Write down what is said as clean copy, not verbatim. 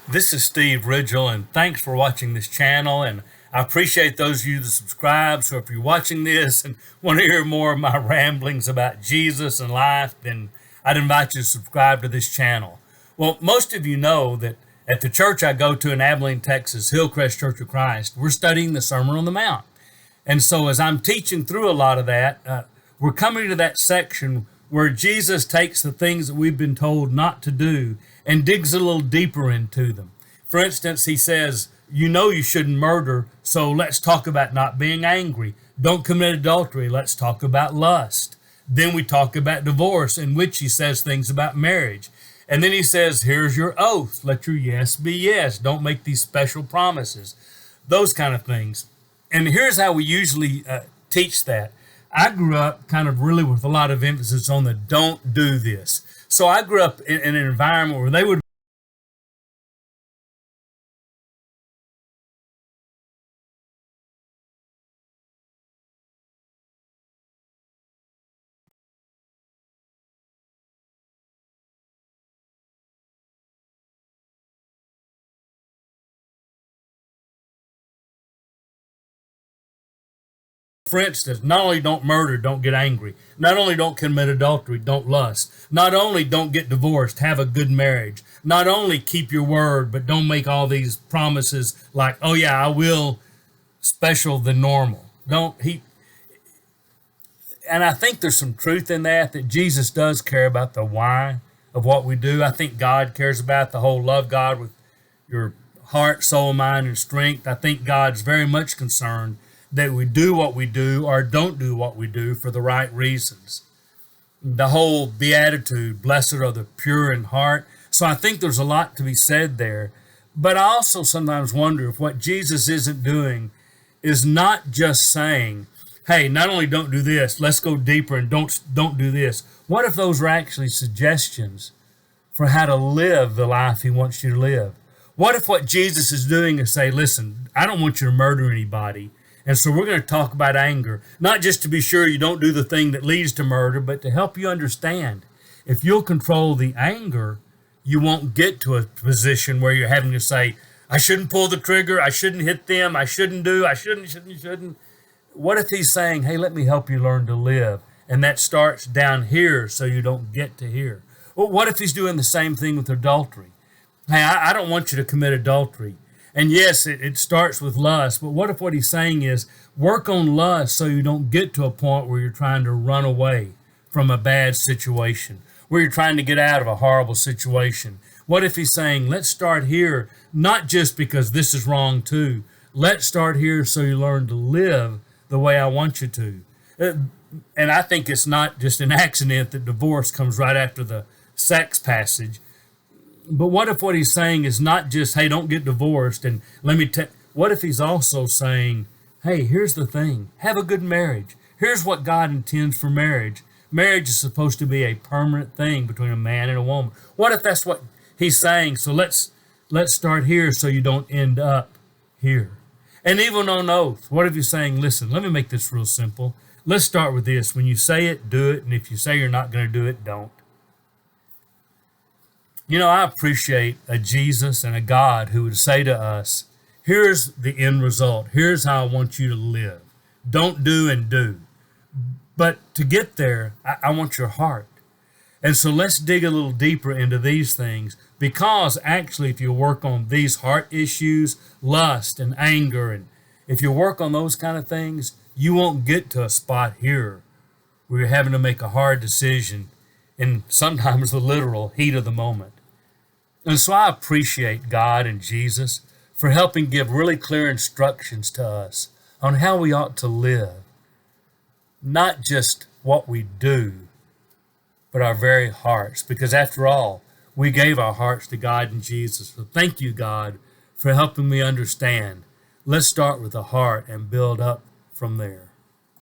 This is Steve Ridgel, and thanks for watching this channel. And I appreciate those of you that subscribe. So if you're watching this and want to hear more of my ramblings about Jesus and life, then I'd invite you to subscribe to this channel. Well, most of you know that at the church I go to in Abilene, Texas, Hillcrest Church of Christ, we're studying the Sermon on the Mount. And so as I'm teaching through a lot of that, we're coming to that section where Jesus takes the things that we've been told not to do and digs a little deeper into them. For instance, he says, you know you shouldn't murder, so let's talk about not being angry. Don't commit adultery, let's talk about lust. Then we talk about divorce, in which he says things about marriage. And then he says, here's your oath. Let your yes be yes. Don't make these special promises. Those kind of things. And here's how we usually teach that. I grew up kind of really with a lot of emphasis on the don't do this. So I grew up in an environment where they would. For instance, not only don't murder, don't get angry. Not only don't commit adultery, don't lust. Not only don't get divorced, have a good marriage. Not only keep your word, but don't make all these promises like, oh yeah, I will special than normal. Don't he? And I think there's some truth in that Jesus does care about the why of what we do. I think God cares about the whole love God with your heart, soul, mind, and strength. I think God's very much concerned that we do what we do or don't do what we do for the right reasons. The whole beatitude, blessed are the pure in heart. So I think there's a lot to be said there. But I also sometimes wonder if what Jesus isn't doing is not just saying, hey, not only don't do this, let's go deeper and don't do this. What if those were actually suggestions for how to live the life he wants you to live? What if what Jesus is doing is say, listen, I don't want you to murder anybody. And so we're going to talk about anger, not just to be sure you don't do the thing that leads to murder, but to help you understand. If you'll control the anger, you won't get to a position where you're having to say, I shouldn't pull the trigger, I shouldn't hit them, I shouldn't. What if he's saying, hey, let me help you learn to live? And that starts down here so you don't get to here. Well, what if he's doing the same thing with adultery? Hey, I don't want you to commit adultery. And yes, it starts with lust, but what if what he's saying is work on lust so you don't get to a point where you're trying to run away from a bad situation, where you're trying to get out of a horrible situation? What if he's saying, let's start here, not just because this is wrong too. Let's start here so you learn to live the way I want you to. And I think it's not just an accident that divorce comes right after the sex passage. But what if what he's saying is not just, hey, don't get divorced, and what if he's also saying, hey, here's the thing, have a good marriage. Here's what God intends for marriage. Marriage is supposed to be a permanent thing between a man and a woman. What if that's what he's saying? So let's start here so you don't end up here. And even on oath, what if you're saying, listen, let me make this real simple. Let's start with this. When you say it, do it. And if you say you're not going to do it, don't. You know, I appreciate a Jesus and a God who would say to us, here's the end result. Here's how I want you to live. Don't do and do. But to get there, I want your heart. And so let's dig a little deeper into these things, because actually if you work on these heart issues, lust and anger, and if you work on those kind of things, you won't get to a spot here where you're having to make a hard decision in sometimes the literal heat of the moment. And so I appreciate God and Jesus for helping give really clear instructions to us on how we ought to live. Not just what we do, but our very hearts. Because after all, we gave our hearts to God and Jesus. So thank you, God, for helping me understand. Let's start with the heart and build up from there.